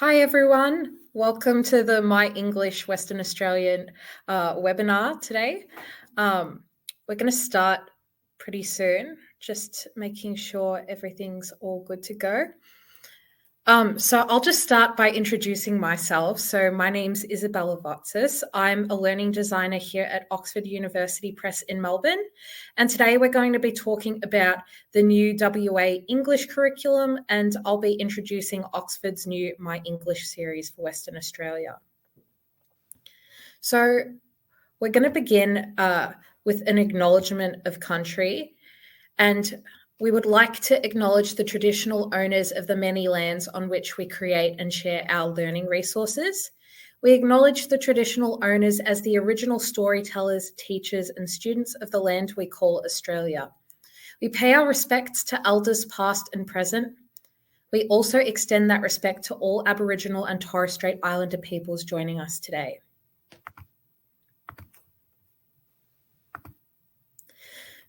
Hi, everyone. Welcome to the My English Western Australian webinar today. We're going to start pretty soon, just making sure everything's all good to go. So I'll just start by introducing myself. So my name's Isabella Votsis. I'm a learning designer here at Oxford University Press in Melbourne. And today we're going to be talking about the new WA English curriculum, and I'll be introducing Oxford's new My English series for Western Australia. So we're going to begin with an acknowledgement of country, and we would like to acknowledge the traditional owners of the many lands on which we create and share our learning resources. We acknowledge the traditional owners as the original storytellers, teachers, and students of the land we call Australia. We pay our respects to elders past and present. We also extend that respect to all Aboriginal and Torres Strait Islander peoples joining us today.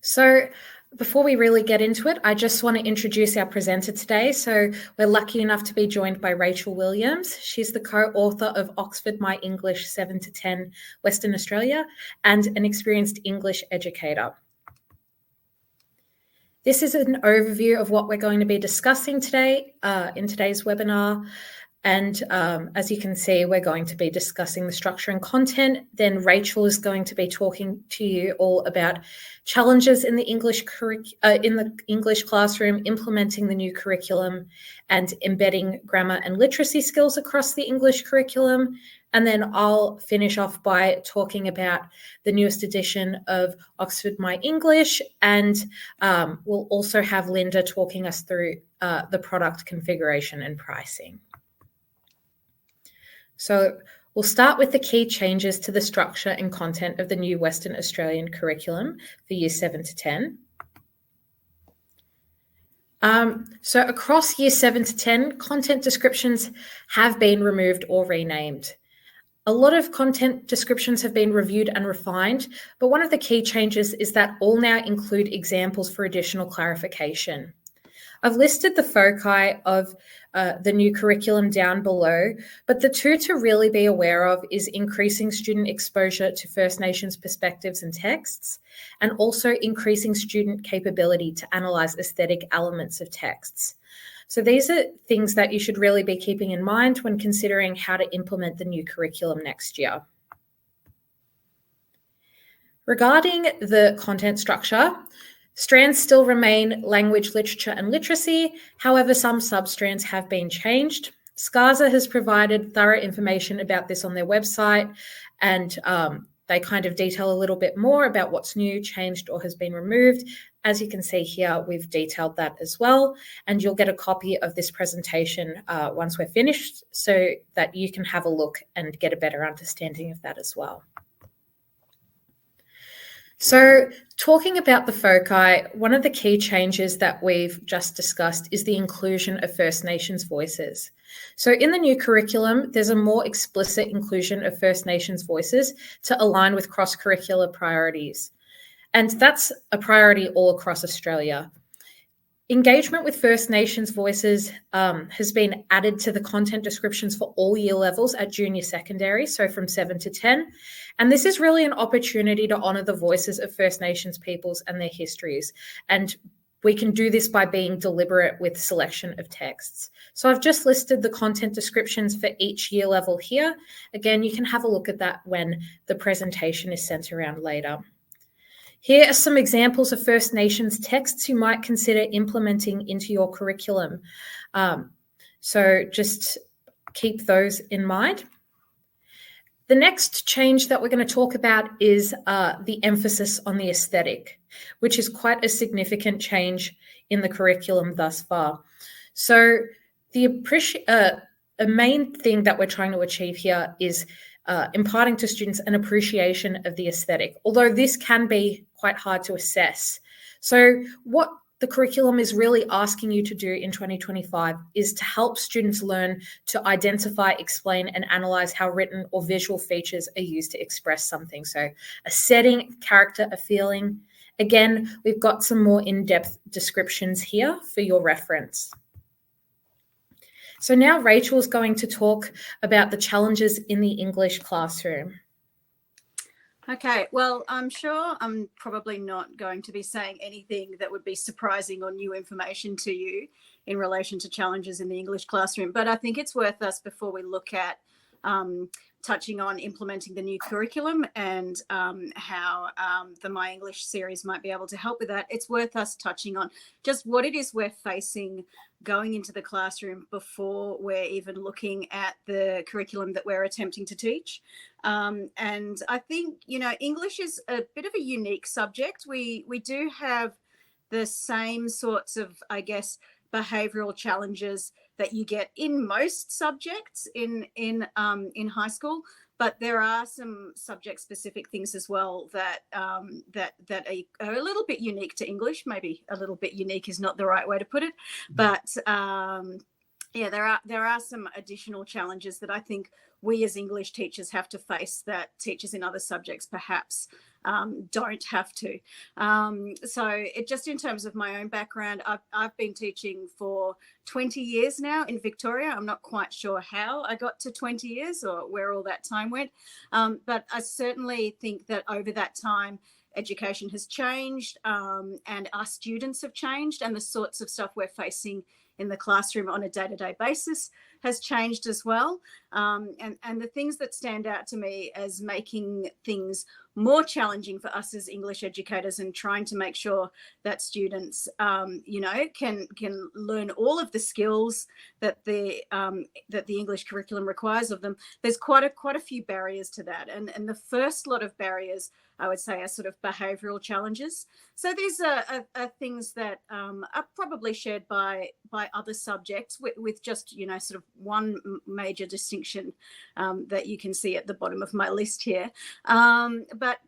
So, before we really get into it, I just want to introduce our presenter today. So we're lucky enough to be joined by Rachel Williams. She's the co-author of Oxford My English 7 to 10 Western Australia and an experienced English educator. This is an overview of what we're going to be discussing today in today's webinar. And as you can see, we're going to be discussing the structure and content. Then Rachel is going to be talking to you all about challenges in the English classroom, implementing the new curriculum, and embedding grammar and literacy skills across the English curriculum. And then I'll finish off by talking about the newest edition of Oxford My English, and we'll also have Linda talking us through the product configuration and pricing. So we'll start with the key changes to the structure and content of the new Western Australian curriculum for Years 7 to 10. So across Year 7 to 10, content descriptions have been removed or renamed. A lot of content descriptions have been reviewed and refined, but one of the key changes is that all now include examples for additional clarification. I've listed the foci of the new curriculum down below, but the two to really be aware of is increasing student exposure to First Nations perspectives and texts, and also increasing student capability to analyse aesthetic elements of texts. So these are things that you should really be keeping in mind when considering how to implement the new curriculum next year. Regarding the content structure, strands still remain language, literature, and literacy. However, some sub-strands have been changed. SCASA has provided thorough information about this on their website, and they kind of detail a little bit more about what's new, changed, or has been removed. As you can see here, we've detailed that as well, and you'll get a copy of this presentation once we're finished so that you can have a look and get a better understanding of that as well. So talking about the foci, one of the key changes that we've just discussed is the inclusion of First Nations voices. So in the new curriculum, there's a more explicit inclusion of First Nations voices to align with cross-curricular priorities. And that's a priority all across Australia. Engagement with First Nations voices has been added to the content descriptions for all year levels at junior secondary, so from 7 to 10. And this is really an opportunity to honour the voices of First Nations peoples and their histories. And we can do this by being deliberate with selection of texts. So I've just listed the content descriptions for each year level here. Again, you can have a look at that when the presentation is sent around later. Here are some examples of First Nations texts you might consider implementing into your curriculum. So just keep those in mind. The next change that we're going to talk about is the emphasis on the aesthetic, which is quite a significant change in the curriculum thus far. So a main thing that we're trying to achieve here is imparting to students an appreciation of the aesthetic, although this can be quite hard to assess. So what the curriculum is really asking you to do in 2025 is to help students learn to identify, explain, and analyze how written or visual features are used to express something. So a setting, character, a feeling. Again, we've got some more in-depth descriptions here for your reference. So now Rachel's going to talk about the challenges in the English classroom. Okay, well, I'm sure I'm probably not going to be saying anything that would be surprising or new information to you in relation to challenges in the English classroom, but I think it's worth us, before we look at touching on implementing the new curriculum and how the My English series might be able to help with that, it's worth us touching on just what it is we're facing going into the classroom before we're even looking at the curriculum that we're attempting to teach. And I think, English is a bit of a unique subject. We do have the same sorts of, I guess, behavioral challenges that you get in most subjects in high school, but there are some subject specific things as well that that are a little bit unique to English. Maybe a little bit unique is not the right way to put it, but yeah, there are some additional challenges that I think we as English teachers have to face that teachers in other subjects perhaps don't have to. So it just, in terms of my own background, I've been teaching for 20 years now in Victoria. I'm not quite sure how I got to 20 years or where all that time went. But I certainly think that over that time, education has changed, and our students have changed, and the sorts of stuff we're facing in the classroom on a day-to-day basis has changed as well. And the things that stand out to me as making things more challenging for us as English educators, and trying to make sure that students, can learn all of the skills that the English curriculum requires of them. There's quite a few barriers to that, and the first lot of barriers, I would say, are sort of behavioural challenges. So these are things that are probably shared by other subjects, with just, sort of one major distinction that you can see at the bottom of my list here. But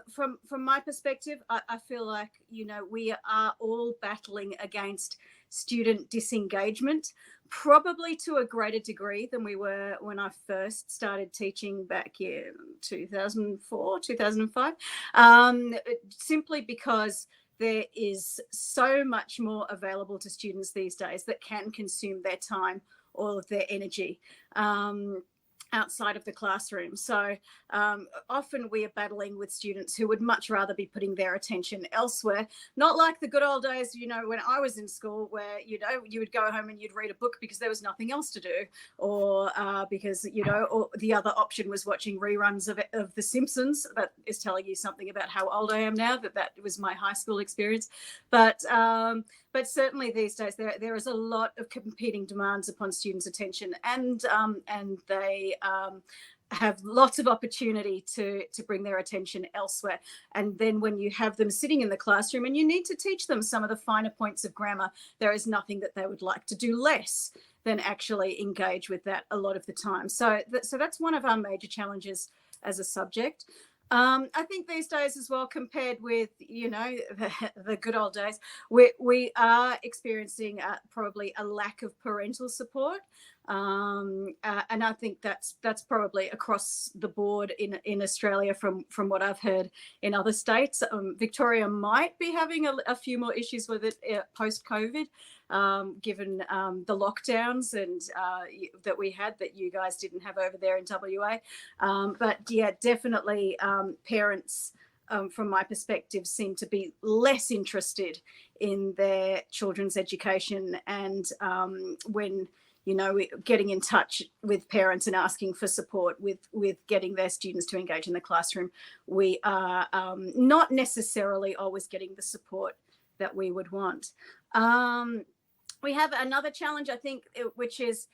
from my perspective, I feel like, we are all battling against student disengagement, probably to a greater degree than we were when I first started teaching back in 2004, 2005, simply because there is so much more available to students these days that can consume their time, all of their energy, outside of the classroom. So often we are battling with students who would much rather be putting their attention elsewhere, not like the good old days, when I was in school, where, you would go home and you'd read a book because there was nothing else to do, or because, or the other option was watching reruns of The Simpsons. That is telling you something about how old I am now, that was my high school experience. But certainly these days there is a lot of competing demands upon students' attention, and they have lots of opportunity to bring their attention elsewhere. And then when you have them sitting in the classroom and you need to teach them some of the finer points of grammar, there is nothing that they would like to do less than actually engage with that a lot of the time. So that's one of our major challenges as a subject. I think these days as well, compared with, the good old days, we are experiencing probably a lack of parental support. And I think that's probably across the board in Australia from what I've heard in other states. Victoria might be having a few more issues with it post-COVID, given the lockdowns and that we had, that you guys didn't have over there in WA. But yeah, definitely parents, from my perspective, seem to be less interested in their children's education. And when getting in touch with parents and asking for support with getting their students to engage in the classroom, we are not necessarily always getting the support that we would want. We have another challenge, I think, which is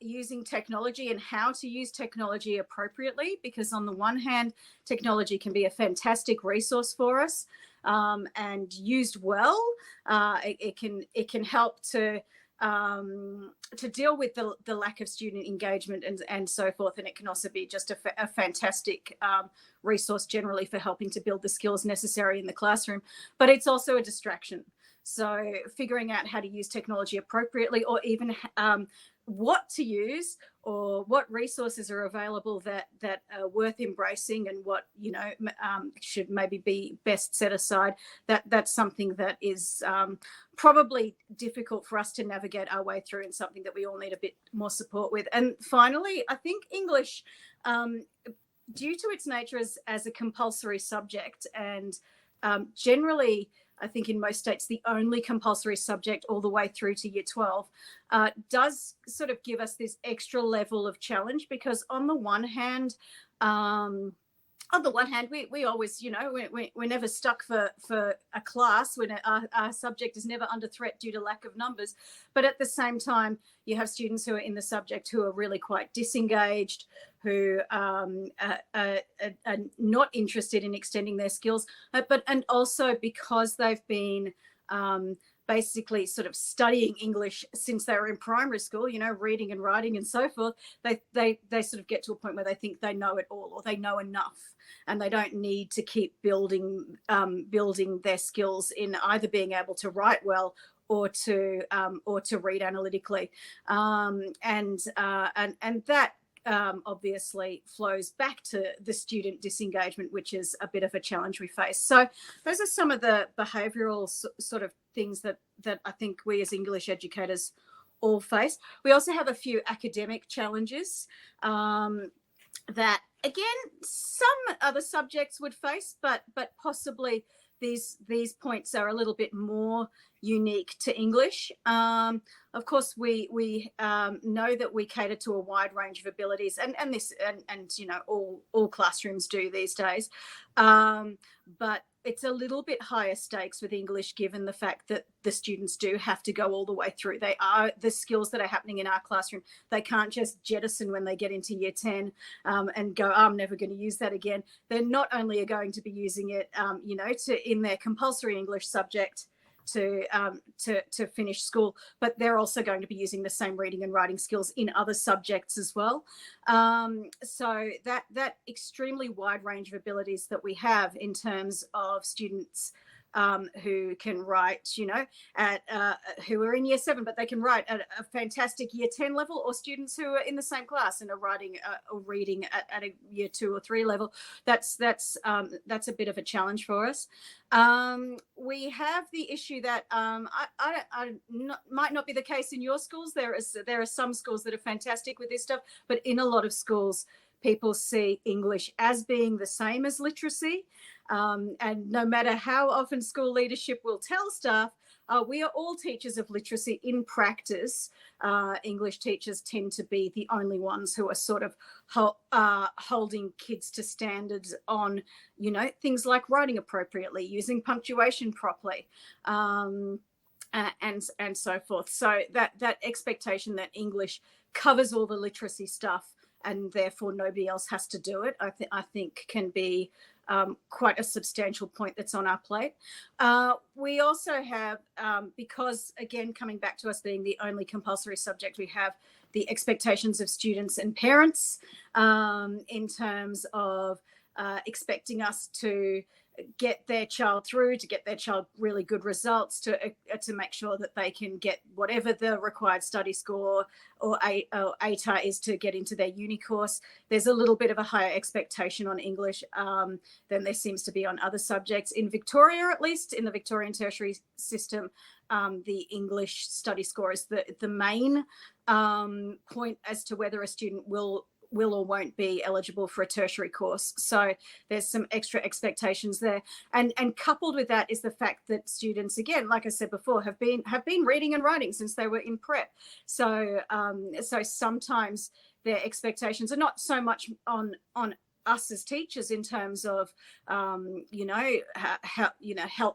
using technology and how to use technology appropriately, because on the one hand, technology can be a fantastic resource for us, and used well, it can help to deal with the lack of student engagement and so forth. And it can also be just a fantastic resource generally for helping to build the skills necessary in the classroom. But it's also a distraction. So figuring out how to use technology appropriately, or even what to use or what resources are available that are worth embracing, and what should maybe be best set aside. That's something that is probably difficult for us to navigate our way through, and something that we all need a bit more support with. And finally, I think English, due to its nature as a compulsory subject, and generally, I think in most states, the only compulsory subject all the way through to year 12, does sort of give us this extra level of challenge, because on the one hand, we always, we're never stuck for a class when our subject is never under threat due to lack of numbers. But at the same time, you have students who are in the subject who are really quite disengaged, who are not interested in extending their skills, and also because they've been basically sort of studying English since they were in primary school, reading and writing and so forth, they sort of get to a point where they think they know it all, or they know enough, and they don't need to keep building their skills in either being able to write well or to read analytically, and that obviously flows back to the student disengagement, which is a bit of a challenge we face. So those are some of the behavioural sort of things that I think we as English educators all face. We also have a few academic challenges that, again, some other subjects would face, but possibly these points are a little bit more unique to English. Of course, we know that we cater to a wide range of abilities, and all classrooms do these days. But it's a little bit higher stakes with English, given the fact that the students do have to go all the way through. They are the skills that are happening in our classroom. They can't just jettison when they get into year 10 and go, I'm never going to use that again. They're not only are going to be using it, in their compulsory English subject to finish school, but they're also going to be using the same reading and writing skills in other subjects as well. So that extremely wide range of abilities that we have in terms of students who can write, who are in year 7, but they can write at a fantastic year 10 level, or students who are in the same class and are writing or reading at a year 2 or 3 level. That's a bit of a challenge for us. We have the issue that might not be the case in your schools. There are some schools that are fantastic with this stuff, but in a lot of schools, people see English as being the same as literacy. And no matter how often school leadership will tell staff, we are all teachers of literacy. In practice, English teachers tend to be the only ones who are sort of holding kids to standards on, things like writing appropriately, using punctuation properly, and so forth. So that expectation that English covers all the literacy stuff and therefore nobody else has to do it, I think can be quite a substantial point that's on our plate. We also have, because again, coming back to us being the only compulsory subject, we have the expectations of students and parents in terms of expecting us to get their child through, to get their child really good results, to make sure that they can get whatever the required study score or ATAR is to get into their uni course. There's a little bit of a higher expectation on English than there seems to be on other subjects. In Victoria, at least, in the Victorian tertiary system, the English study score is the main point as to whether a student will or won't be eligible for a tertiary course. So there's some extra expectations there. And coupled with that is the fact that students, again, like I said before, have been reading and writing since they were in prep. So sometimes their expectations are not so much on us as teachers in terms of, help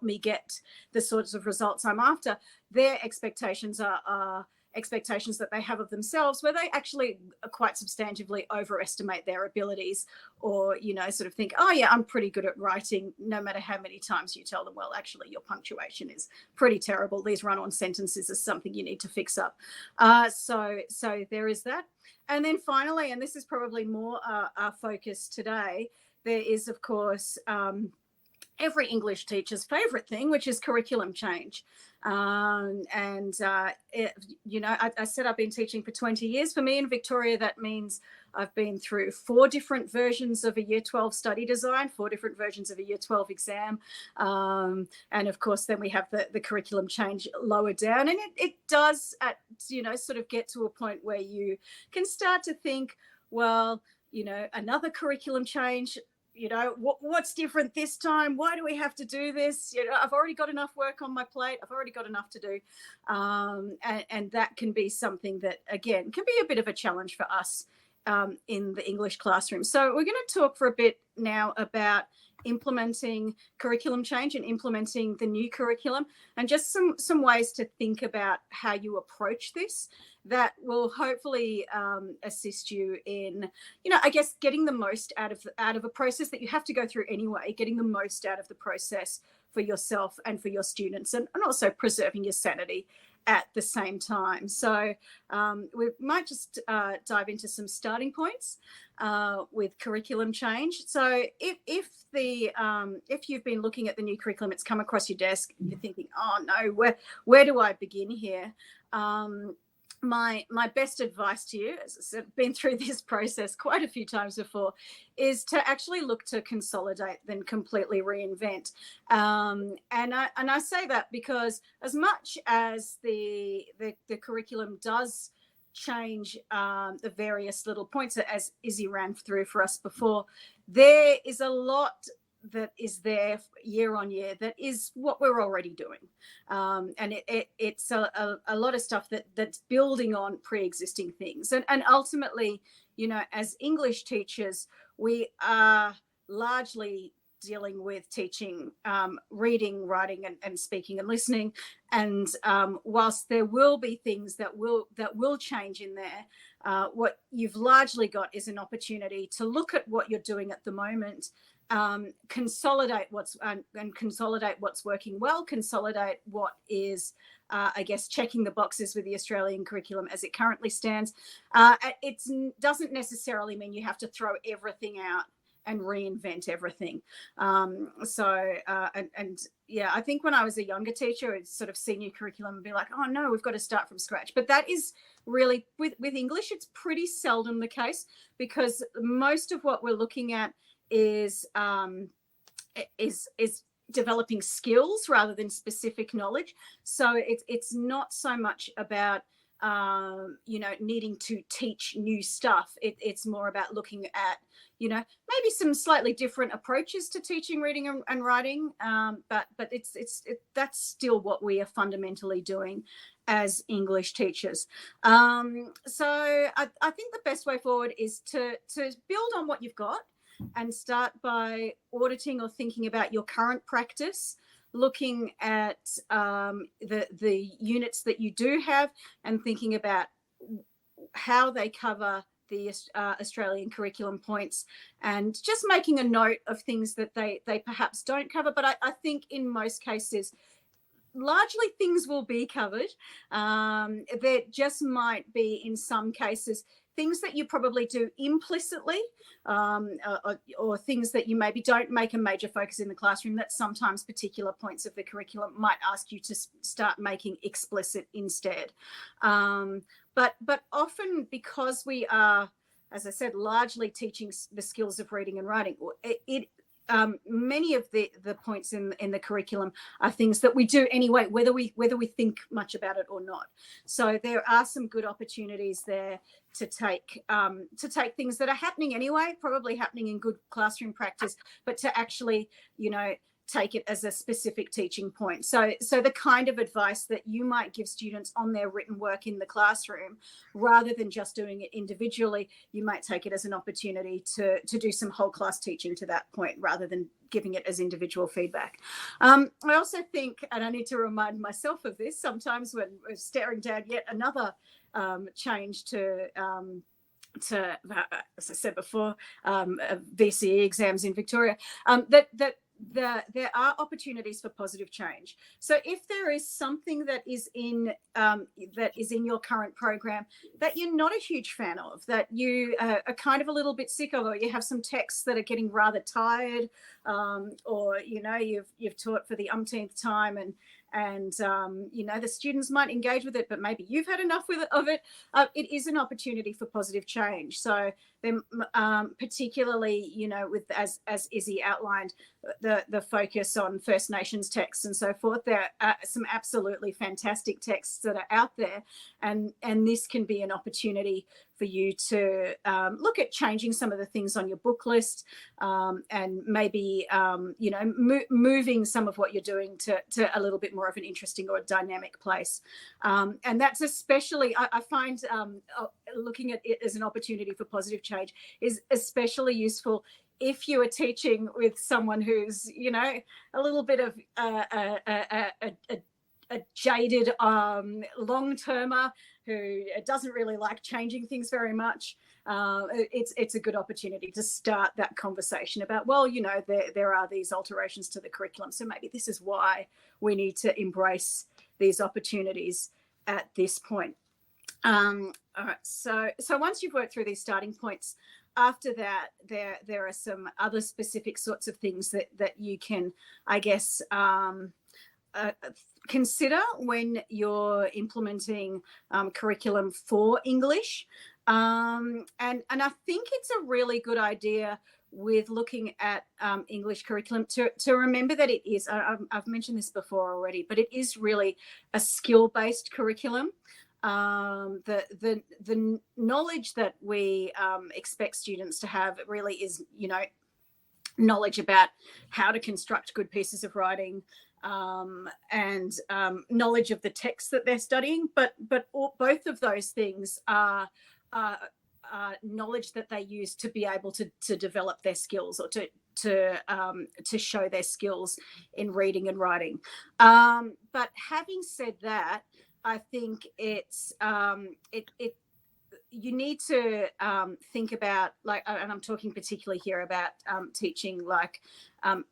me get the sorts of results I'm after. Their expectations are expectations that they have of themselves, where they actually quite substantively overestimate their abilities, or sort of think, oh yeah, I'm pretty good at writing, no matter how many times you tell them, well, actually your punctuation is pretty terrible, these run-on sentences are something you need to fix up. So there is that. And then finally, and this is probably more our focus today, there is of course every English teacher's favorite thing, which is curriculum change. I said I've been teaching for 20 years. For me in Victoria, that means I've been through 4 different versions of a Year 12 study design, 4 different versions of a Year 12 exam. And of course, then we have the curriculum change lower down. And it does, sort of get to a point where you can start to think, well, another curriculum change, what's different this time? Why do we have to do this? I've already got enough work on my plate. I've already got enough to do. And that can be something that, again, can be a bit of a challenge for us in the English classroom. So we're going to talk for a bit now about implementing curriculum change and implementing the new curriculum, and just some ways to think about how you approach this that will hopefully assist you in, I guess, getting the most out of a process that you have to go through anyway, getting the most out of the process for yourself and for your students, and also preserving your sanity at the same time. So we might just dive into some starting points with curriculum change. So if you've been looking at the new curriculum, it's come across your desk, you're thinking, oh no, where do I begin here? My best advice to you, as I said, been through this process quite a few times before, is to actually look to consolidate than completely reinvent. And I say that because as much as the curriculum does change the various little points, as Izzy ran through for us before, there is a lot that is there year on year that is what we're already doing, and it's a lot of stuff that's building on pre-existing things, and ultimately, as English teachers, we are largely dealing with teaching reading, writing, and speaking and listening, and whilst there will be things that will change in there, what you've largely got is an opportunity to look at what you're doing at the moment, consolidate what's working well, consolidate what is, I guess, checking the boxes with the Australian curriculum as it currently stands. It doesn't necessarily mean you have to throw everything out and reinvent everything. I think when I was a younger teacher, it's sort of senior curriculum and be like, oh no, we've got to start from scratch. But that is really, with English, it's pretty seldom the case, because most of what we're looking at is developing skills rather than specific knowledge. So it's not so much about needing to teach new stuff. It's more about looking at maybe some slightly different approaches to teaching reading and writing, but that's still what we are fundamentally doing as English teachers. So I think the best way forward is to build on what you've got and start by auditing or thinking about your current practice, looking at the units that you do have and thinking about how they cover the Australian curriculum points, and just making a note of things that they perhaps don't cover. But I think in most cases, largely things will be covered. There just might be, in some cases, things that you probably do implicitly, or things that you maybe don't make a major focus in the classroom, that sometimes particular points of the curriculum might ask you to start making explicit instead. But often, because we are, as I said, largely teaching the skills of reading and writing, many of the points in the curriculum are things that we do anyway, whether we think much about it or not. So there are some good opportunities there to take things that are happening anyway, probably happening in good classroom practice, but to actually, take it as a specific teaching point. So the kind of advice that you might give students on their written work in the classroom, rather than just doing it individually, you might take it as an opportunity to do some whole class teaching to that point, rather than giving it as individual feedback. I also think, and I need to remind myself of this sometimes when we're staring down yet another change to as I said before, VCE exams in Victoria, that there are opportunities for positive change. So if there is something that is in your current program that you're not a huge fan of, that you are kind of a little bit sick of, or you have some texts that are getting rather tired, or you've taught for the umpteenth time, and the students might engage with it, but maybe you've had enough of it. It is an opportunity for positive change. So then, particularly, with as Izzy outlined, the focus on First Nations texts and so forth, there are some absolutely fantastic texts that are out there, and this can be an opportunity for you to look at changing some of the things on your book list, and maybe moving some of what you're doing to a little bit more of an interesting or a dynamic place. And that's especially, I find looking at it as an opportunity for positive change is especially useful if you are teaching with someone who's, a little bit of a jaded long-termer who doesn't really like changing things very much. It's a good opportunity to start that conversation about, well, there are these alterations to the curriculum, so maybe this is why we need to embrace these opportunities at this point. All right, so once you've worked through these starting points, after that, there are some other specific sorts of things that you can, I guess, consider when you're implementing curriculum for English. And I think it's a really good idea with looking at English curriculum to remember that it is, I've mentioned this before already, but it is really a skill-based curriculum. The knowledge that we expect students to have really is, knowledge about how to construct good pieces of writing, and knowledge of the text that they're studying, but both of those things are knowledge that they use to be able to develop their skills, or to show their skills in reading and writing. But having said that, I think it's you need to think about, like, and I'm talking particularly here about teaching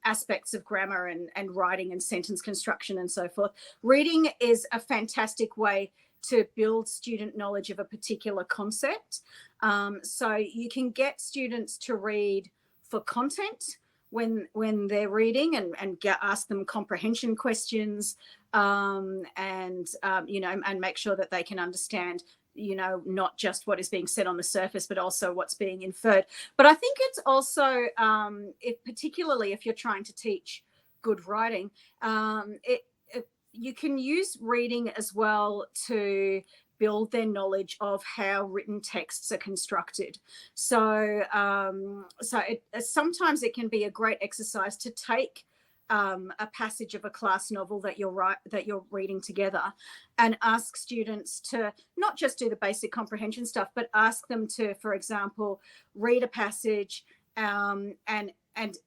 aspects of grammar and writing and sentence construction and so forth. Reading is a fantastic way to build student knowledge of a particular concept. So you can get students to read for content when they're reading, and ask them comprehension questions, and make sure that they can understand, not just what is being said on the surface, but also what's being inferred. But I think it's also, particularly if you're trying to teach good writing, you can use reading as well to build their knowledge of how written texts are constructed. So, sometimes it can be a great exercise to take a passage of a class novel that you're reading together, and ask students to not just do the basic comprehension stuff, but ask them to, for example, read a passage and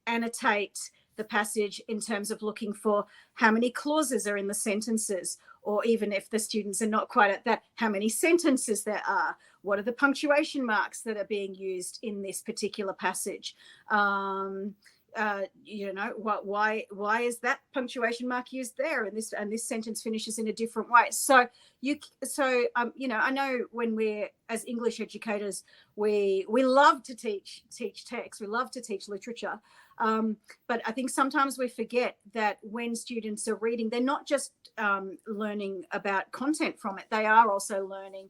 annotate the passage in terms of looking for how many clauses are in the sentences, or even if the students are not quite at that, how many sentences there are, what are the punctuation marks that are being used in this particular passage. Why is that punctuation mark used there, and this sentence finishes in a different way? So I know when we're, as English educators, we love to teach text, we love to teach literature, but I think sometimes we forget that when students are reading, they're not just learning about content from it, they are also learning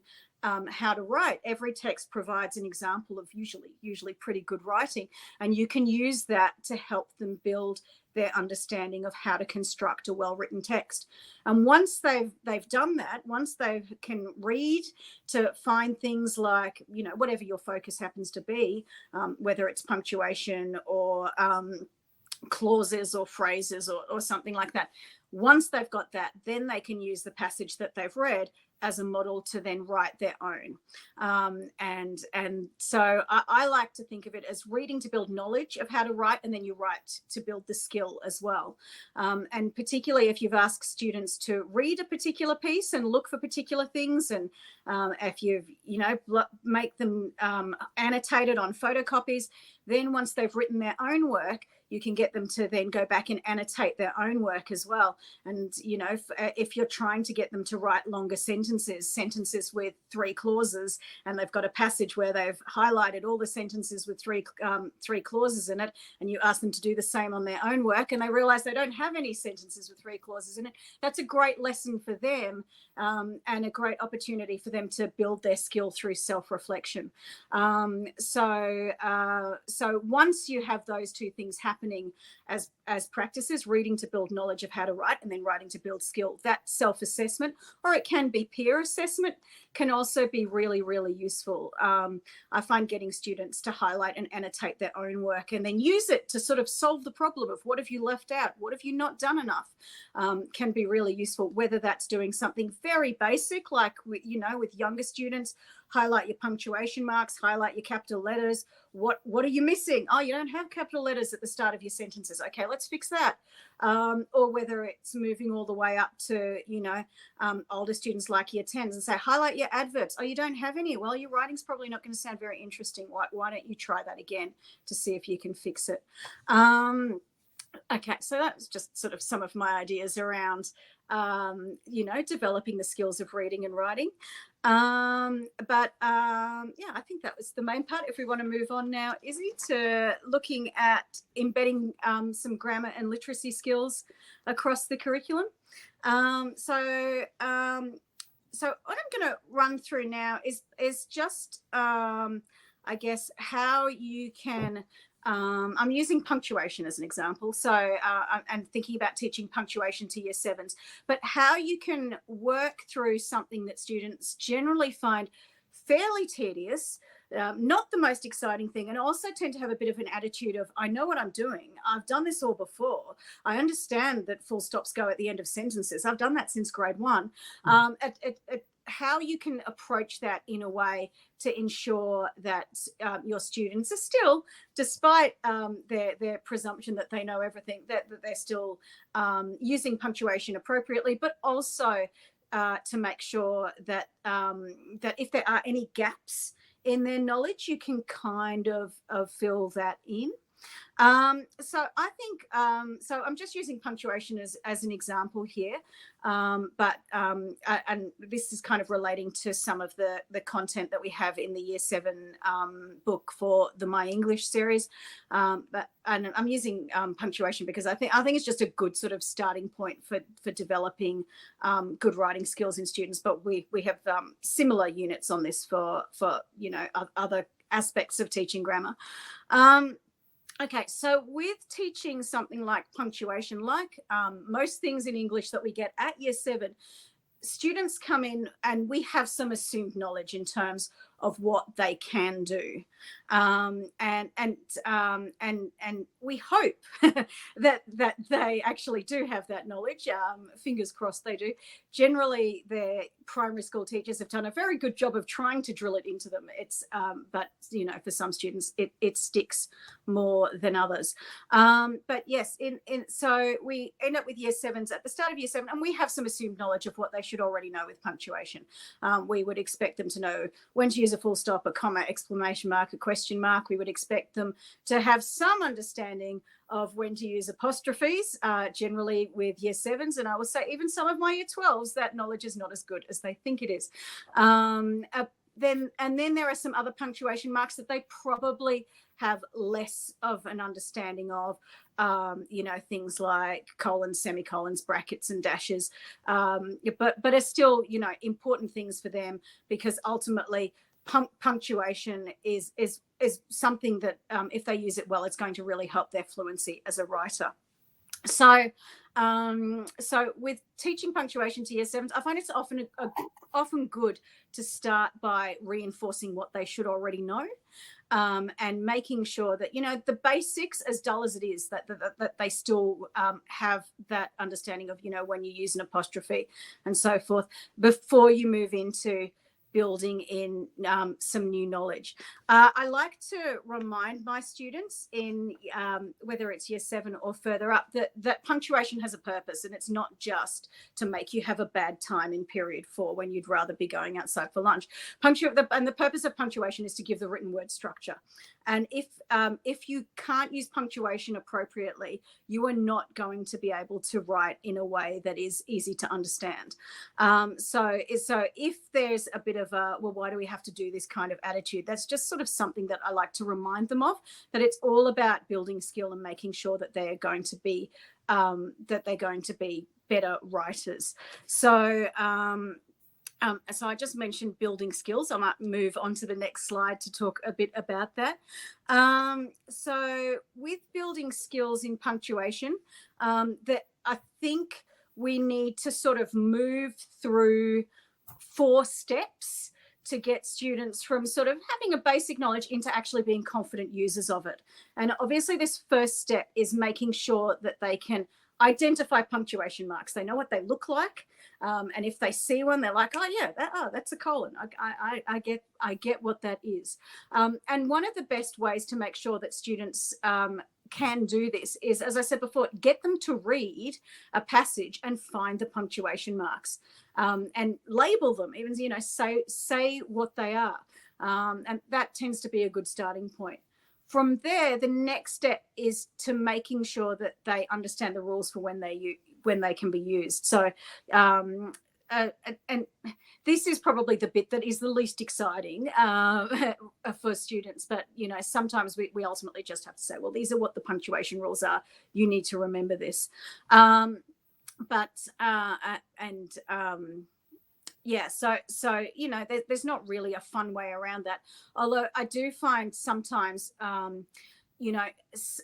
how to write. Every text provides an example of usually pretty good writing, and you can use that to help them build their understanding of how to construct a well-written text. And once they've done that, once they can read to find things like, whatever your focus happens to be, whether it's punctuation or clauses or phrases or something like that, once they've got that, then they can use the passage that they've read as a model to then write their own. And so I like to think of it as reading to build knowledge of how to write, and then you write to build the skill as well. And particularly if you've asked students to read a particular piece and look for particular things, and if you've, make them annotated on photocopies, Then once they've written their own work, you can get them to then go back and annotate their own work as well. And, you know, if you're trying to get them to write longer sentences with 3 clauses, and they've got a passage where they've highlighted all the sentences with three clauses in it, and you ask them to do the same on their own work, and they realize they don't have any sentences with 3 clauses in it, that's a great lesson for them, and a great opportunity for them to build their skill through self-reflection. So once you have those 2 things happening as practices, reading to build knowledge of how to write, and then writing to build skill, that self-assessment, or it can be peer assessment, can also be really, really useful. I find getting students to highlight and annotate their own work and then use it to sort of solve the problem of what have you left out, what have you not done enough, can be really useful, whether that's doing something very basic, like, you know, with younger students, highlight your punctuation marks, highlight your capital letters. What are you missing? Oh, you don't have capital letters at the start of your sentences. Okay, let's fix that. Or whether it's moving all the way up to, you know, older students like year 10s and say, highlight your adverbs. Oh, you don't have any. Well, your writing's probably not going to sound very interesting. Why don't you try that again to see if you can fix it? Okay, so that's just sort of some of my ideas around, you know, developing the skills of reading and writing. Yeah, I think that was the main part. If we want to move on now, Izzy, to looking at embedding some grammar and literacy skills across the curriculum. So what I'm going to run through now is just, I guess, how you can. I'm using punctuation as an example. So I'm thinking about teaching punctuation to year 7s, but how you can work through something that students generally find fairly tedious, not the most exciting thing, and also tend to have a bit of an attitude of, I know what I'm doing. I've done this all before. I understand that full stops go at the end of sentences. I've done that since grade 1. How you can approach that in a way to ensure that your students are still, despite their presumption that they know everything, that they're still using punctuation appropriately, but also to make sure that that if there are any gaps in their knowledge, you can kind of fill that in. So I think, so I'm just using punctuation as an example here, and this is kind of relating to some of the content that we have in the year 7 book for the My English series. And I'm using punctuation because I think it's just a good sort of starting point for developing good writing skills in students. But we have similar units on this for you know, other aspects of teaching grammar. Okay, so with teaching something like punctuation, like most things in English that we get at year 7, students come in and we have some assumed knowledge in terms of what they can do, and we hope that they actually do have that knowledge. Fingers crossed they do. Generally, their primary school teachers have done a very good job of trying to drill it into them. It's but you know, for some students it sticks more than others. But yes, so we end up with year 7s at the start of year 7, and we have some assumed knowledge of what they should already know with punctuation. We would expect them to know when to use a full stop, a comma, exclamation mark, a question mark. We would expect them to have some understanding of when to use apostrophes, generally with year 7s. And I will say even some of my year 12s, that knowledge is not as good as they think it is. Then there are some other punctuation marks that they probably have less of an understanding of, you know, things like colons, semicolons, brackets and dashes, but are still, you know, important things for them, because ultimately punctuation is something that if they use it well, it's going to really help their fluency as a writer. So with teaching punctuation to year 7s, I find it's often good to start by reinforcing what they should already know, and making sure that, you know, the basics, as dull as it is, that they still have that understanding of, you know, when you use an apostrophe and so forth, before you move into building in some new knowledge. I like to remind my students in whether it's year 7 or further up that punctuation has a purpose, and it's not just to make you have a bad time in period 4 when you'd rather be going outside for lunch. And the purpose of punctuation is to give the written word structure. And if you can't use punctuation appropriately, you are not going to be able to write in a way that is easy to understand. So if there's a bit of a, well, why do we have to do this kind of attitude? That's just sort of something that I like to remind them of, that it's all about building skill and making sure that they're going to be better writers. So I just mentioned building skills. I might move on to the next slide to talk a bit about that. So with building skills in punctuation, that I think we need to sort of move through 4 steps to get students from sort of having a basic knowledge into actually being confident users of it. And obviously this first step is making sure that they can identify punctuation marks. They know what they look like. And if they see one, they're like, oh yeah, that's a colon. I get what that is. And one of the best ways to make sure that students can do this is, as I said before, get them to read a passage and find the punctuation marks, and label them, even, you know, say what they are. And that tends to be a good starting point. From there, the next step is to making sure that they understand the rules for when they can be used. So, and this is probably the bit that is the least exciting for students. But, you know, sometimes we ultimately just have to say, well, these are what the punctuation rules are. You need to remember this. Yeah, so you know, there's not really a fun way around that. Although I do find sometimes, you know,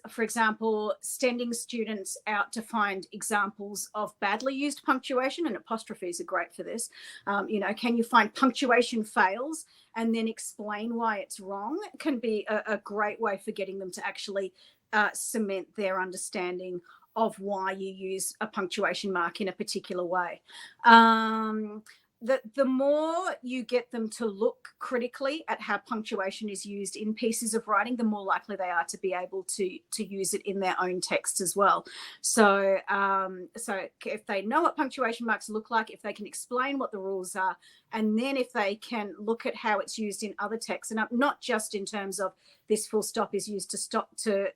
for example, sending students out to find examples of badly used punctuation, and apostrophes are great for this. You know, can you find punctuation fails and then explain why it's wrong? It can be a great way for getting them to actually cement their understanding of why you use a punctuation mark in a particular way. The more you get them to look critically at how punctuation is used in pieces of writing, the more likely they are to be able to use it in their own text as well. So, so if they know what punctuation marks look like, if they can explain what the rules are, and then if they can look at how it's used in other texts, and not just in terms of this full stop is used to stop to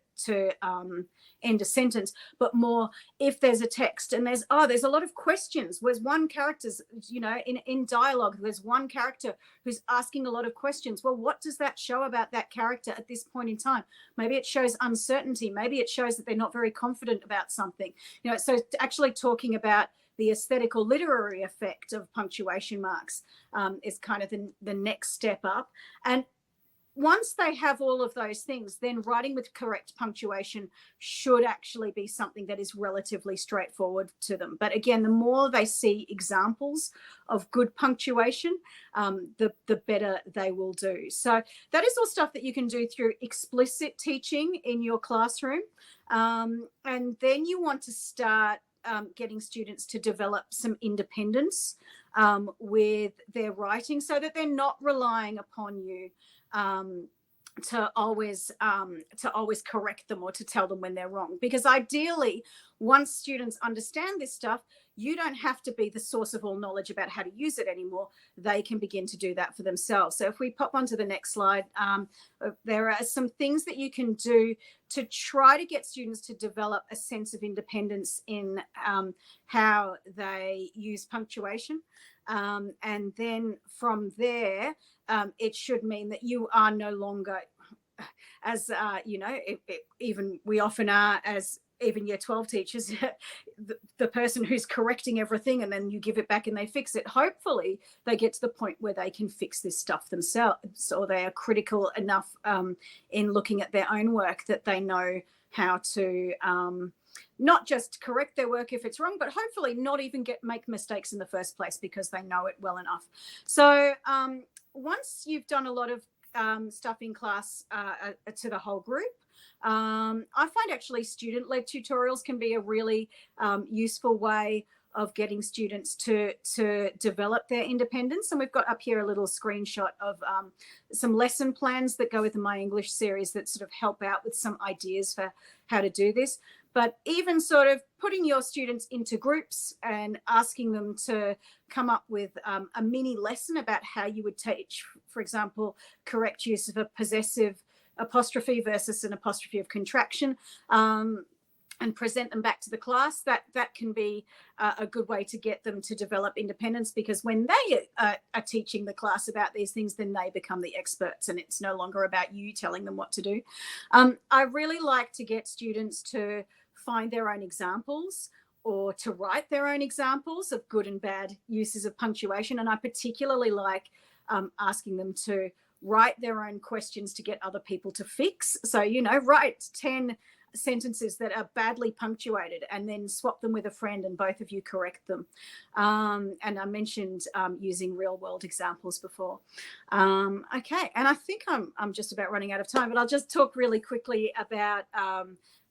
end a sentence, but more if there's a text and there's a lot of questions. There's one character's, you know, in dialogue, there's one character who's asking a lot of questions. Well, what does that show about that character at this point in time? Maybe it shows uncertainty. Maybe it shows that they're not very confident about something. You know, so actually talking about the aesthetic or literary effect of punctuation marks is kind of the next step up. And once they have all of those things, then writing with correct punctuation should actually be something that is relatively straightforward to them. But again, the more they see examples of good punctuation, the better they will do. So that is all stuff that you can do through explicit teaching in your classroom. And then you want to start getting students to develop some independence with their writing, so that they're not relying upon you to always correct them or to tell them when they're wrong. Because ideally, once students understand this stuff, you don't have to be the source of all knowledge about how to use it anymore. They can begin to do that for themselves. So if we pop onto the next slide, there are some things that you can do to try to get students to develop a sense of independence in how they use punctuation. And then from there, it should mean that you are no longer, as you know, even we often are as even year 12 teachers, the person who's correcting everything, and then you give it back and they fix it. Hopefully they get to the point where they can fix this stuff themselves, or they are critical enough in looking at their own work that they know how to not just correct their work if it's wrong, but hopefully not even make mistakes in the first place because they know it well enough. So once you've done a lot of stuff in class to the whole group, I find actually student-led tutorials can be a really useful way of getting students to develop their independence. And we've got up here a little screenshot of some lesson plans that go with the My English series that sort of help out with some ideas for how to do this. But even sort of putting your students into groups and asking them to come up with a mini lesson about how you would teach, for example, correct use of a possessive apostrophe versus an apostrophe of contraction, and present them back to the class, that can be a good way to get them to develop independence, because when they are teaching the class about these things, then they become the experts and it's no longer about you telling them what to do. I really like to get students to find their own examples or to write their own examples of good and bad uses of punctuation. And I particularly like asking them to write their own questions to get other people to fix. So, write 10 sentences that are badly punctuated and then swap them with a friend and both of you correct them. And I mentioned using real world examples before. Okay, and I think I'm just about running out of time, but I'll just talk really quickly about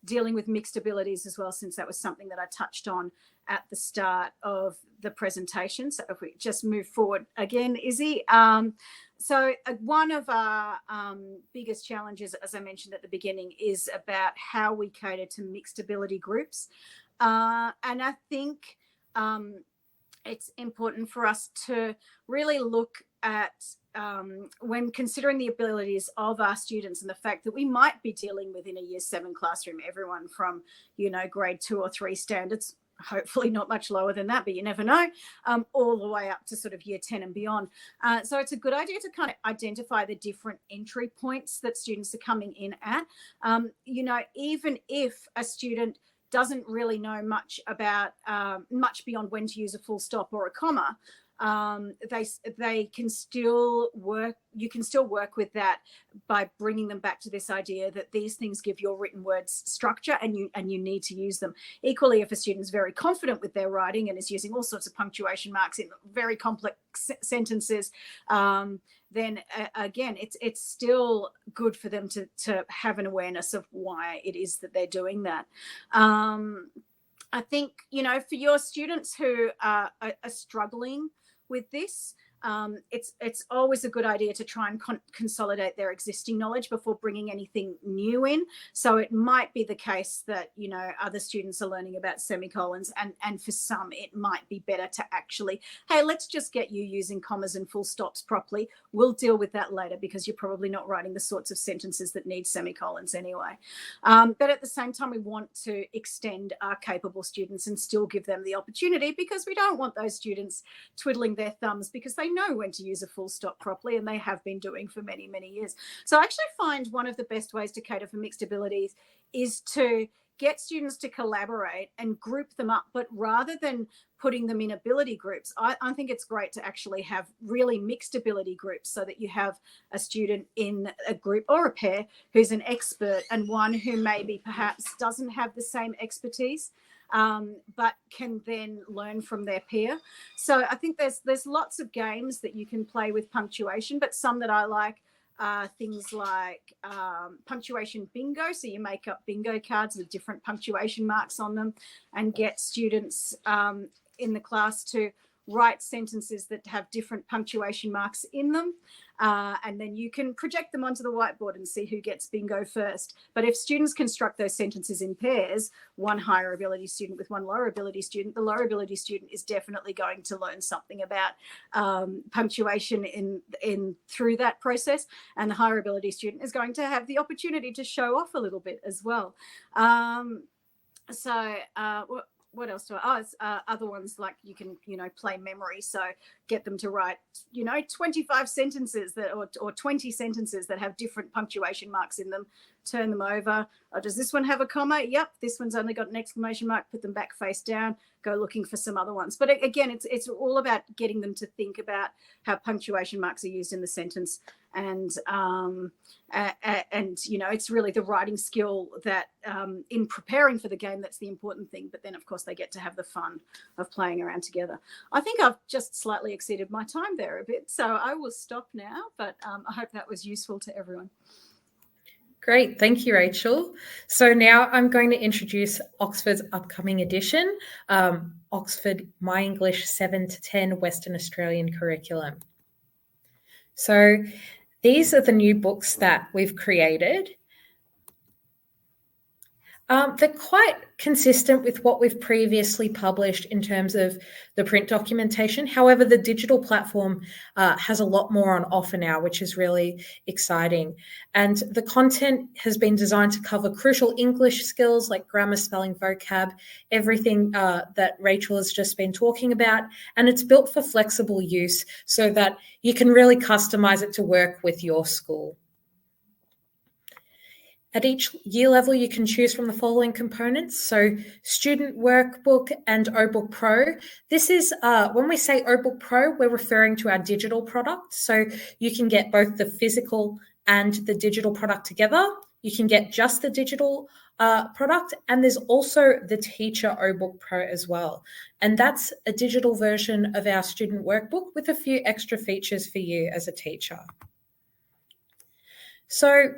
dealing with mixed abilities as well, since that was something that I touched on at the start of the presentation. So if we just move forward again, Izzy. So one of our biggest challenges, as I mentioned at the beginning, is about how we cater to mixed ability groups. And I think it's important for us to really look at when considering the abilities of our students and the fact that we might be dealing with in a year 7 classroom, everyone from, grade 2 or 3 standards, hopefully not much lower than that, but you never know, all the way up to sort of year 10 and beyond. So it's a good idea to kind of identify the different entry points that students are coming in at. Even if a student doesn't really know much about much beyond when to use a full stop or a comma, they can still work. You can still work with that by bringing them back to this idea that these things give your written words structure, and you need to use them. Equally, if a student's very confident with their writing and is using all sorts of punctuation marks in very complex sentences, then again, it's still good for them to have an awareness of why it is that they're doing that. I think, for your students who are struggling with this, it's always a good idea to try and consolidate their existing knowledge before bringing anything new in. So it might be the case that, other students are learning about semicolons, and for some it might be better to actually, hey, let's just get you using commas and full stops properly. We'll deal with that later, because you're probably not writing the sorts of sentences that need semicolons anyway. But at the same time, we want to extend our capable students and still give them the opportunity, because we don't want those students twiddling their thumbs because they know when to use a full stop properly, and they have been doing for many, many years. So I actually find one of the best ways to cater for mixed abilities is to get students to collaborate and group them up. But rather than putting them in ability groups, I think it's great to actually have really mixed ability groups, so that you have a student in a group or a pair who's an expert and one who maybe perhaps doesn't have the same expertise, but can then learn from their peer. So I think there's lots of games that you can play with punctuation, but some that I like are things like punctuation bingo. So you make up bingo cards with different punctuation marks on them and get students in the class to write sentences that have different punctuation marks in them. And then you can project them onto the whiteboard and see who gets bingo first. But if students construct those sentences in pairs, one higher ability student with one lower ability student, the lower ability student is definitely going to learn something about punctuation in through that process. And the higher ability student is going to have the opportunity to show off a little bit as well. What else do other ones, like you can, play memory. So get them to write, 25 sentences or 20 sentences that have different punctuation marks in them, turn them over. Oh, does this one have a comma? Yep. This one's only got an exclamation mark, put them back face down, go looking for some other ones. But again, it's all about getting them to think about how punctuation marks are used in the sentence. And it's really the writing skill that in preparing for the game, that's the important thing. But then, of course, they get to have the fun of playing around together. I think I've just slightly exceeded my time there a bit, so I will stop now. But I hope that was useful to everyone. Great, thank you, Rachel. So now I'm going to introduce Oxford's upcoming edition, Oxford My English 7 to 10 Western Australian Curriculum. So these are the new books that we've created. They're quite consistent with what we've previously published in terms of the print documentation. However, the digital platform has a lot more on offer now, which is really exciting. And the content has been designed to cover crucial English skills like grammar, spelling, vocab, everything that Rachel has just been talking about. And it's built for flexible use so that you can really customize it to work with your school. At each year level, you can choose from the following components. So Student Workbook and OBook Pro. This is, when we say OBook Pro, we're referring to our digital product. So you can get both the physical and the digital product together. You can get just the digital product, and there's also the Teacher OBook Pro as well. And that's a digital version of our Student Workbook with a few extra features for you as a teacher. So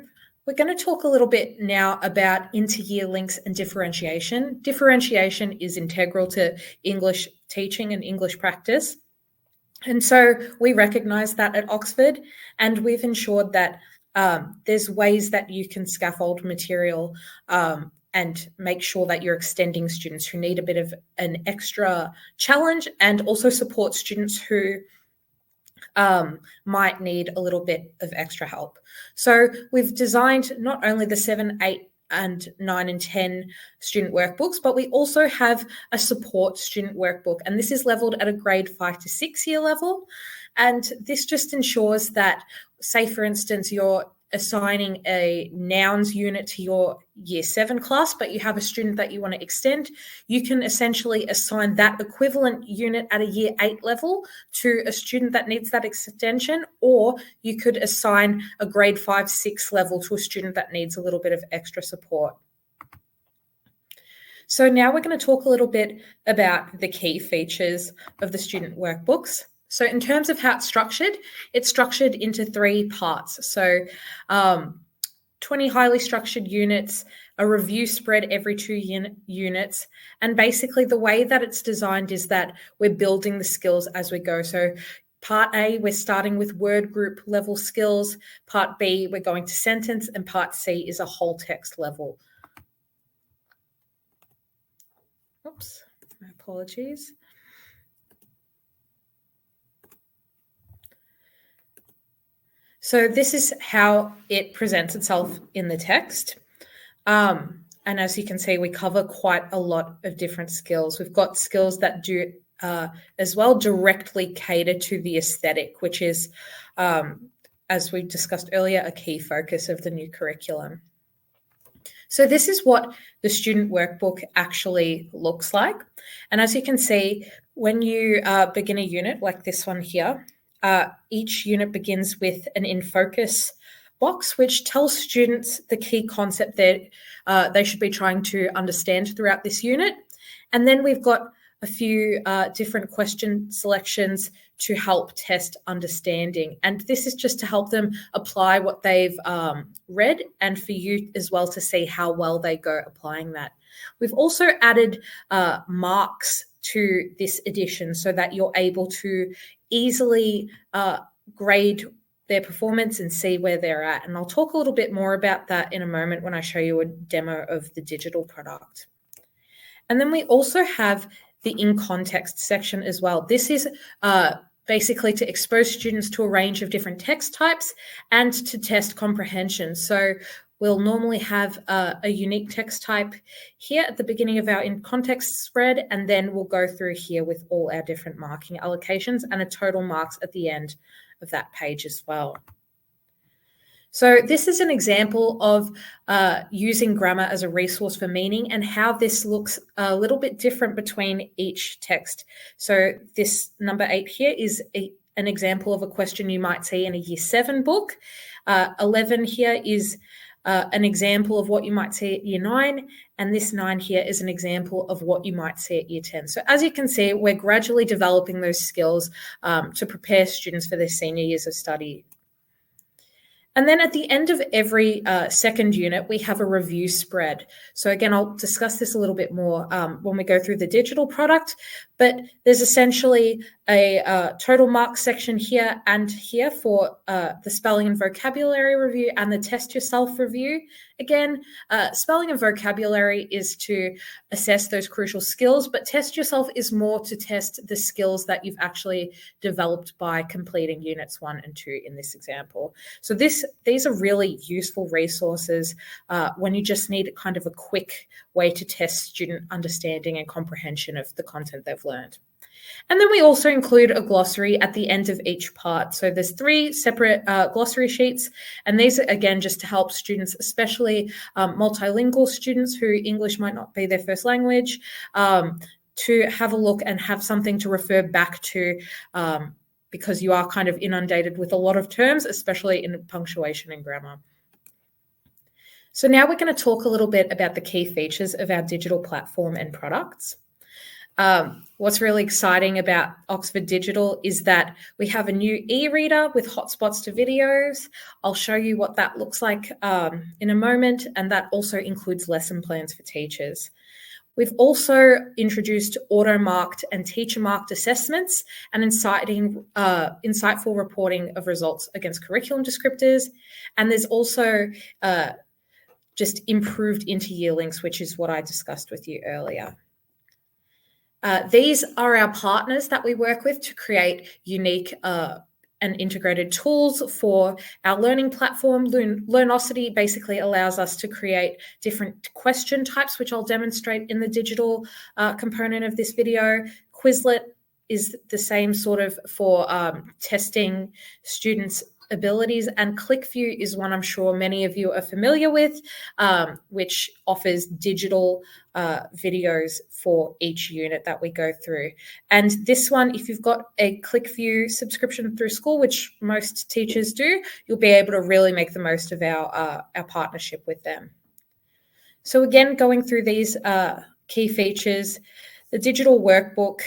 we're going to talk a little bit now about inter-year links and differentiation. Differentiation is integral to English teaching and English practice. And so we recognise that at Oxford, and we've ensured that there's ways that you can scaffold material and make sure that you're extending students who need a bit of an extra challenge, and also support students who might need a little bit of extra help. So we've designed not only the 7, 8, and 9 and 10 student workbooks, but we also have a support student workbook, and this is leveled at a grade 5 to 6 year level. And this just ensures that, say for instance, you're assigning a nouns unit to your year 7 class, but you have a student that you want to extend, you can essentially assign that equivalent unit at a year 8 level to a student that needs that extension, or you could assign a grade 5, 6 level to a student that needs a little bit of extra support. So now we're going to talk a little bit about the key features of the student workbooks. So in terms of how it's structured into 3 parts. So 20 highly structured units, a review spread every 2 units. And basically the way that it's designed is that we're building the skills as we go. So part A, we're starting with word group level skills. Part B, we're going to sentence. And part C is a whole text level. Oops, my apologies. So this is how it presents itself in the text. And as you can see, we cover quite a lot of different skills. We've got skills that do as well directly cater to the aesthetic, which is, as we discussed earlier, a key focus of the new curriculum. So this is what the student workbook actually looks like. And as you can see, when you begin a unit like this one here, each unit begins with an in focus box, which tells students the key concept that they should be trying to understand throughout this unit. And then we've got a few different question selections to help test understanding. And this is just to help them apply what they've read, and for you as well to see how well they go applying that. We've also added marks to this edition so that you're able to easily grade their performance and see where they're at. And I'll talk a little bit more about that in a moment when I show you a demo of the digital product. And then we also have the in context section as well. This is basically to expose students to a range of different text types and to test comprehension. So we'll normally have a unique text type here at the beginning of our in context spread, and then we'll go through here with all our different marking allocations and a total marks at the end of that page as well. So this is an example of using grammar as a resource for meaning, and how this looks a little bit different between each text. So this number 8 here is an example of a question you might see in a year 7 book. 11 here is an example of what you might see at year 9, and this 9 here is an example of what you might see at year 10. So as you can see, we're gradually developing those skills to prepare students for their senior years of study. And then at the end of every second unit, we have a review spread. So again, I'll discuss this a little bit more when we go through the digital product, but there's essentially a total marks section here and here for the spelling and vocabulary review and the test yourself review. Again, spelling and vocabulary is to assess those crucial skills, but test yourself is more to test the skills that you've actually developed by completing units 1 and 2 in this example. So these are really useful resources when you just need kind of a quick way to test student understanding and comprehension of the content they've learned. And then we also include a glossary at the end of each part. So there's 3 separate glossary sheets, and these are, again, just to help students, especially multilingual students who English might not be their first language, to have a look and have something to refer back to because you are kind of inundated with a lot of terms, especially in punctuation and grammar. So now we're going to talk a little bit about the key features of our digital platform and products. What's really exciting about Oxford Digital is that we have a new e-reader with hotspots to videos. I'll show you what that looks like in a moment, and that also includes lesson plans for teachers. We've also introduced auto-marked and teacher-marked assessments and insightful reporting of results against curriculum descriptors. And there's also just improved inter-year links, which is what I discussed with you earlier. These are our partners that we work with to create unique and integrated tools for our learning platform. Learnosity basically allows us to create different question types, which I'll demonstrate in the digital component of this video. Quizlet is the same sort of for testing students' abilities, and ClickView is one I'm sure many of you are familiar with, which offers digital videos for each unit that we go through. And this one, if you've got a ClickView subscription through school, which most teachers do, you'll be able to really make the most of our partnership with them. So again, going through these key features, the digital workbook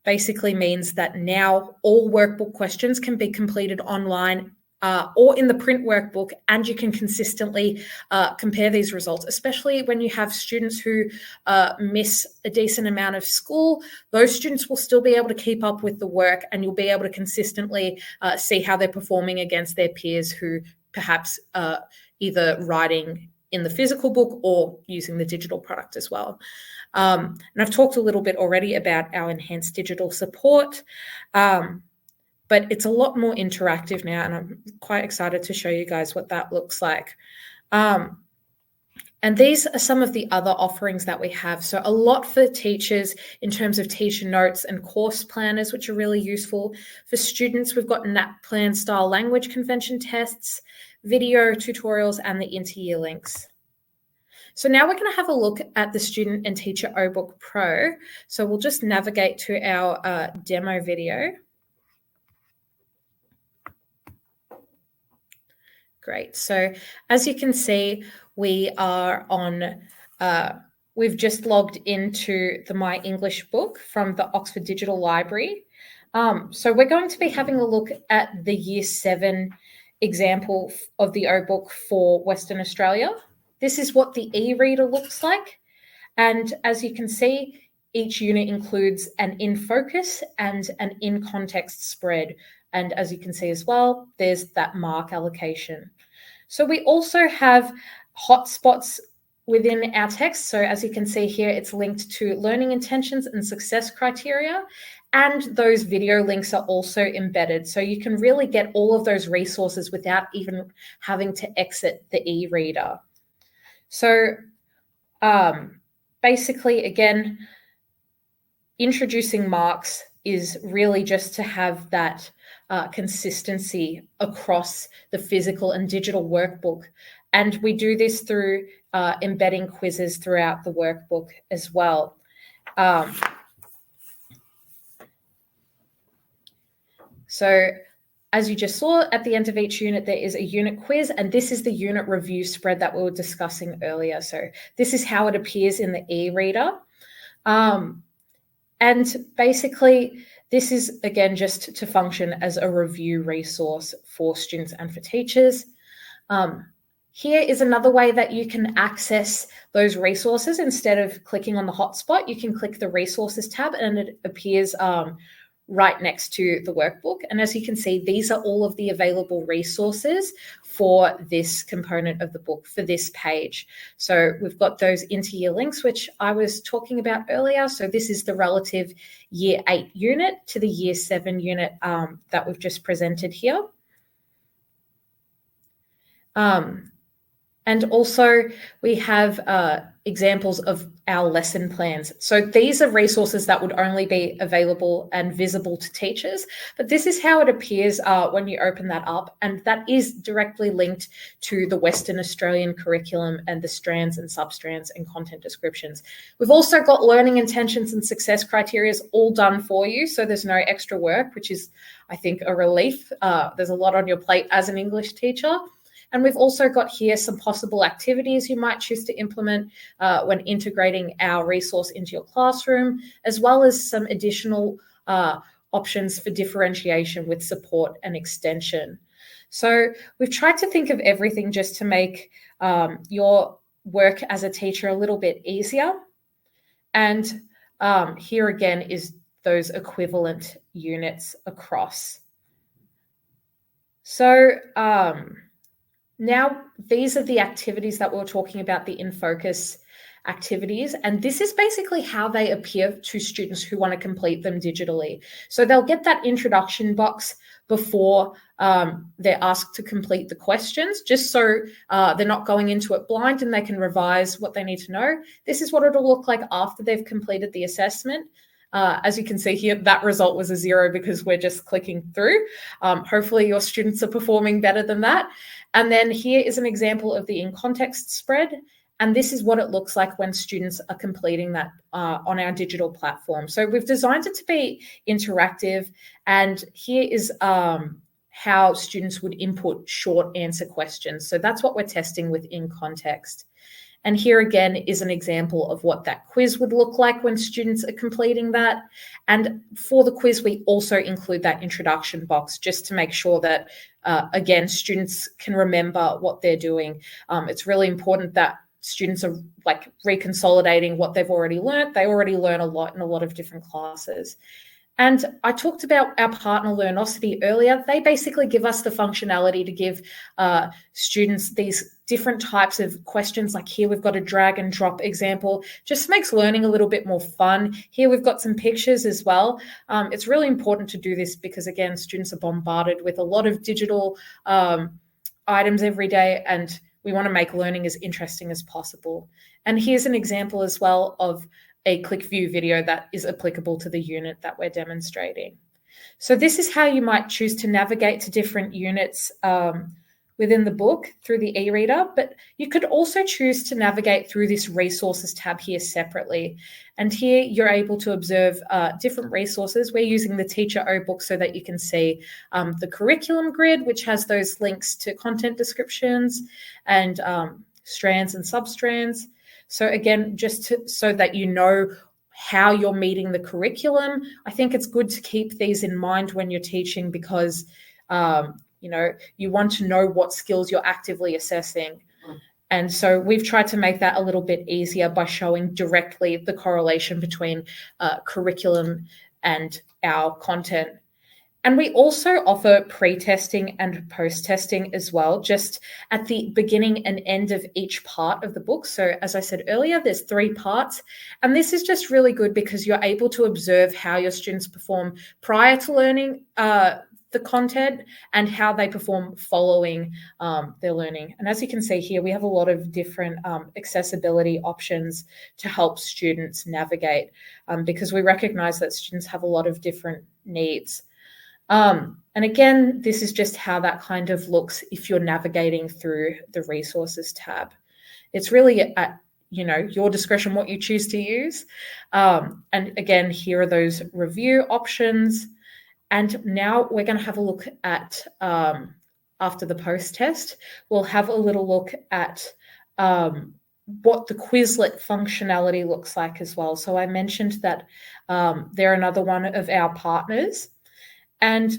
basically means that now all workbook questions can be completed online or in the print workbook, and you can consistently compare these results, especially when you have students who miss a decent amount of school. Those students will still be able to keep up with the work, and you'll be able to consistently see how they're performing against their peers who perhaps either writing in the physical book or using the digital product as well. And I've talked a little bit already about our enhanced digital support, but it's a lot more interactive now, and I'm quite excited to show you guys what that looks like. And these are some of the other offerings that we have. So a lot for teachers in terms of teacher notes and course planners, which are really useful. For students, we've got NAPLAN style language convention tests, video tutorials, and the inter-year links. So now we're going to have a look at the Student and Teacher OBook Pro. So we'll just navigate to our demo video. Great. So as you can see, we are on, we've just logged into the My English book from the Oxford Digital Library. So we're going to be having a look at the Year 7 example of the OBook for Western Australia. This is what the e-reader looks like. And as you can see, each unit includes an in-focus and an in-context spread. And as you can see as well, there's that mark allocation. So we also have hotspots within our text. So as you can see here, it's linked to learning intentions and success criteria. And those video links are also embedded. So you can really get all of those resources without even having to exit the e-reader. So basically, again, introducing marks is really just to have that consistency across the physical and digital workbook. And we do this through embedding quizzes throughout the workbook as well. So as you just saw, at the end of each unit, there is a unit quiz, and this is the unit review spread that we were discussing earlier. So this is how it appears in the e-reader. And basically, This is, again, just to function as a review resource for students and for teachers. Here is another way that you can access those resources. Instead of clicking on the hotspot, you can click the resources tab and it appears right next to the workbook. And as you can see, these are all of the available resources for this component of the book, for this page. So we've got those interyear links, which I was talking about earlier. So this is the relative Year 8 unit to the Year 7 unit that we've just presented here. And also we have examples of our lesson plans. So these are resources that would only be available and visible to teachers, but this is how it appears when you open that up, and that is directly linked to the Western Australian curriculum and the strands and substrands and content descriptions. We've also got learning intentions and success criteria all done for you, so there's no extra work, which is, I think, a relief. There's a lot on your plate as an English teacher. And we've also got here some possible activities you might choose to implement when integrating our resource into your classroom, as well as some additional options for differentiation with support and extension. So we've tried to think of everything just to make your work as a teacher a little bit easier. And here again is those equivalent units across. So now, these are the activities that we were talking about, the In Focus activities, and this is basically how they appear to students who want to complete them digitally. So they'll get that introduction box before they're asked to complete the questions, just so they're not going into it blind and they can revise what they need to know. This is what it'll look like after they've completed the assessment. As you can see here, that result was a 0 because we're just clicking through. Hopefully your students are performing better than that. And then here is an example of the in context spread. And this is what it looks like when students are completing that on our digital platform. So we've designed it to be interactive. And here is how students would input short answer questions. So that's what we're testing with in context. And here again is an example of what that quiz would look like when students are completing that. And for the quiz, we also include that introduction box just to make sure that, again, students can remember what they're doing. It's really important that students are like reconsolidating what they've already learned. They already learn a lot in a lot of different classes. And I talked about our partner Learnosity earlier. They basically give us the functionality to give students these different types of questions. Like here, we've got a drag and drop example, just makes learning a little bit more fun. Here, we've got some pictures as well. It's really important to do this because, again, students are bombarded with a lot of digital items every day, and we want to make learning as interesting as possible. And here's an example as well of a click view video that is applicable to the unit that we're demonstrating. So this is how you might choose to navigate to different units within the book through the e-reader, but you could also choose to navigate through this resources tab here separately. And here you're able to observe different resources. We're using the Teacher O book so that you can see the curriculum grid, which has those links to content descriptions and strands and substrands. So again, just so that you know how you're meeting the curriculum, I think it's good to keep these in mind when you're teaching because, you want to know what skills you're actively assessing. And so we've tried to make that a little bit easier by showing directly the correlation between curriculum and our content. And we also offer pre-testing and post-testing as well, just at the beginning and end of each part of the book. So as I said earlier, there's 3 parts. And this is just really good because you're able to observe how your students perform prior to learning the content and how they perform following their learning. And as you can see here, we have a lot of different accessibility options to help students navigate because we recognize that students have a lot of different needs. And again, this is just how that kind of looks if you're navigating through the resources tab. It's really at your discretion what you choose to use. And again, here are those review options. And now we're going to have a look at, after the post test, we'll have a little look at what the Quizlet functionality looks like as well. So I mentioned that they're another one of our partners. And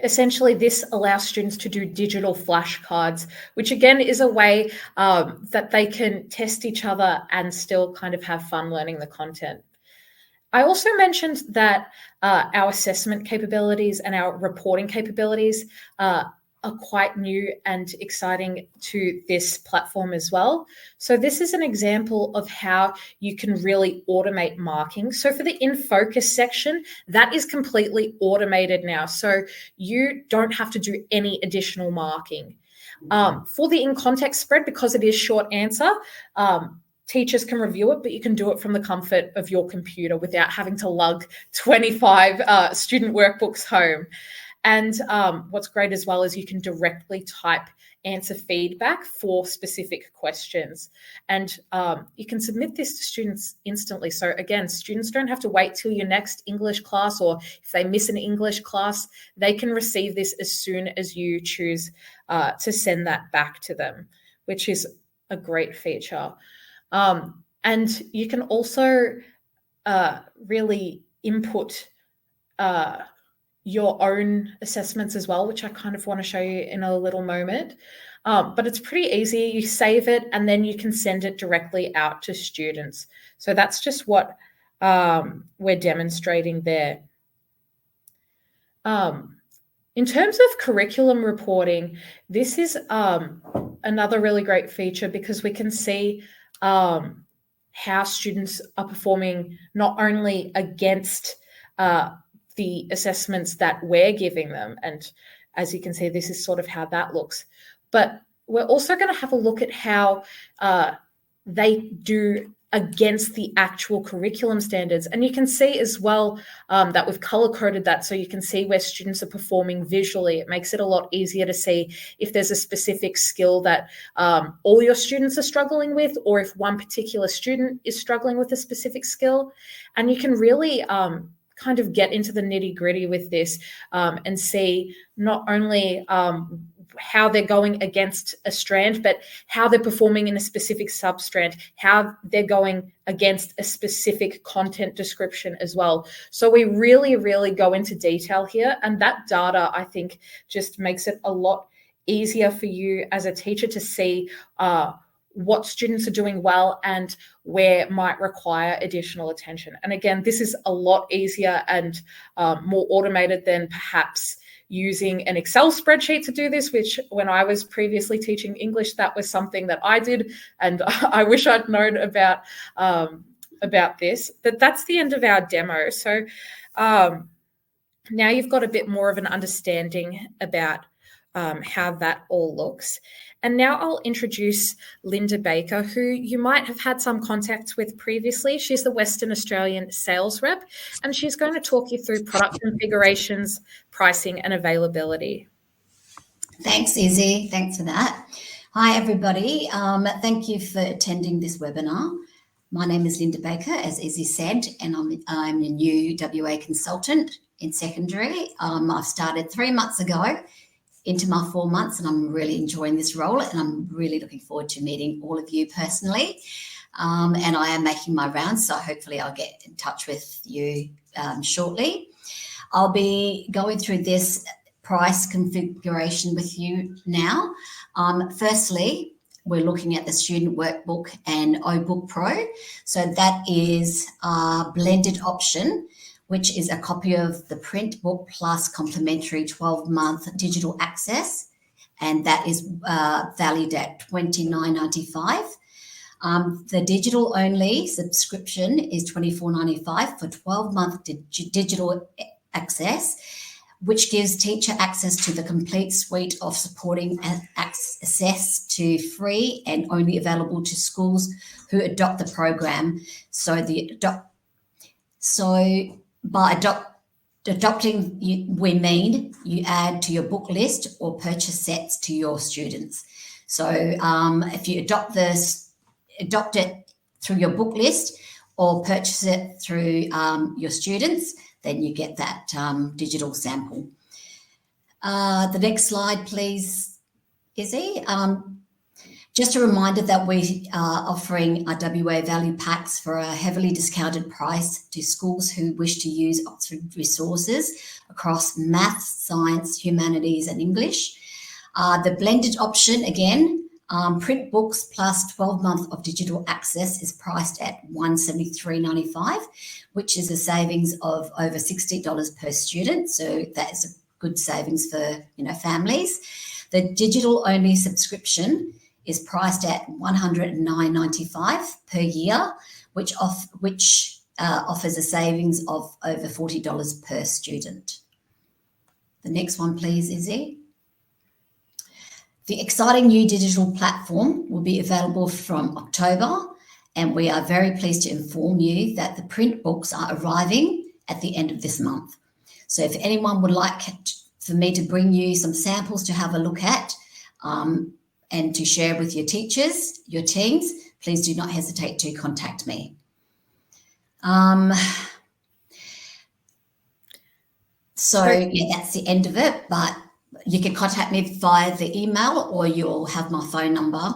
essentially, this allows students to do digital flashcards, which again is a way that they can test each other and still kind of have fun learning the content. I also mentioned that our assessment capabilities and our reporting capabilities are quite new and exciting to this platform as well. So this is an example of how you can really automate marking. So for the In Focus section, that is completely automated now. So you don't have to do any additional marking. For the In Context spread, because it is short answer, teachers can review it, but you can do it from the comfort of your computer without having to lug 25 student workbooks home. And what's great as well is you can directly type answer feedback for specific questions. And you can submit this to students instantly. So again, students don't have to wait till your next English class, or if they miss an English class, they can receive this as soon as you choose to send that back to them, which is a great feature. And you can also really input your own assessments as well, which I kind of want to show you in a little moment. But it's pretty easy. You save it and then you can send it directly out to students. So that's just what we're demonstrating there. In terms of curriculum reporting, this is another really great feature because we can see how students are performing not only against the assessments that we're giving them. And as you can see, this is sort of how that looks. But we're also going to have a look at how they do against the actual curriculum standards. And you can see as well that we've color-coded that so you can see where students are performing visually. It makes it a lot easier to see if there's a specific skill that all your students are struggling with, or if one particular student is struggling with a specific skill. And you can really kind of get into the nitty-gritty with this and see not only how they're going against a strand, but how they're performing in a specific substrand, how they're going against a specific content description as well. So we really, really go into detail here. And that data, I think, just makes it a lot easier for you as a teacher to see what students are doing well and where might require additional attention. And again, this is a lot easier and more automated than perhaps using an Excel spreadsheet to do this, which when I was previously teaching English, that was something that I did. And I wish I'd known about this, but that's the end of our demo. So now you've got a bit more of an understanding about how that all looks. And now I'll introduce Linda Baker, who you might have had some contacts with previously. She's the Western Australian sales rep, and she's going to talk you through product configurations, pricing, and availability. Thanks, Izzy. Thanks for that. Hi, everybody. Thank you for attending this webinar. My name is Linda Baker, as Izzy said, and I'm a new WA consultant in secondary. I've started 3 months ago into my 4 months, and I'm really enjoying this role, and I'm really looking forward to meeting all of you personally. And I am making my rounds, so hopefully I'll get in touch with you shortly. I'll be going through this price configuration with you now. Firstly, we're looking at the student workbook and OBook Pro. So that is a blended option, which is a copy of the print book plus complimentary 12-month digital access, and that is valued at $29.95. The digital only subscription is $24.95 for 12-month digital access, which gives teacher access to the complete suite of supporting access to free and only available to schools who adopt the program. By adopting, we mean you add to your book list or purchase sets to your students. So if you adopt it through your book list or purchase it through your students, then you get that digital sample. The next slide, please, Izzy. Just a reminder that we are offering our WA value packs for a heavily discounted price to schools who wish to use Oxford resources across maths, science, humanities and English. The blended option, again, print books plus 12 months of digital access is priced at $173.95, which is a savings of over $60 per student. So that is a good savings for families. The digital only subscription is priced at $109.95 per year, which offers a savings of over $40 per student. The next one, please, Izzy. The exciting new digital platform will be available from October, and we are very pleased to inform you that the print books are arriving at the end of this month. So if anyone would like for me to bring you some samples to have a look at, and to share with your teachers, your teams, please do not hesitate to contact me. So that's the end of it, but you can contact me via the email, or you'll have my phone number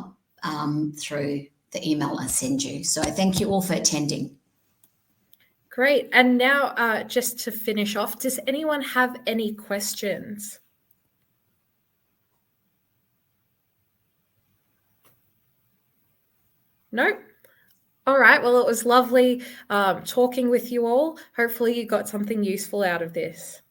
through the email I send you. So thank you all for attending. Great. And now just to finish off, does anyone have any questions? No? All right. Well, it was lovely talking with you all. Hopefully you got something useful out of this.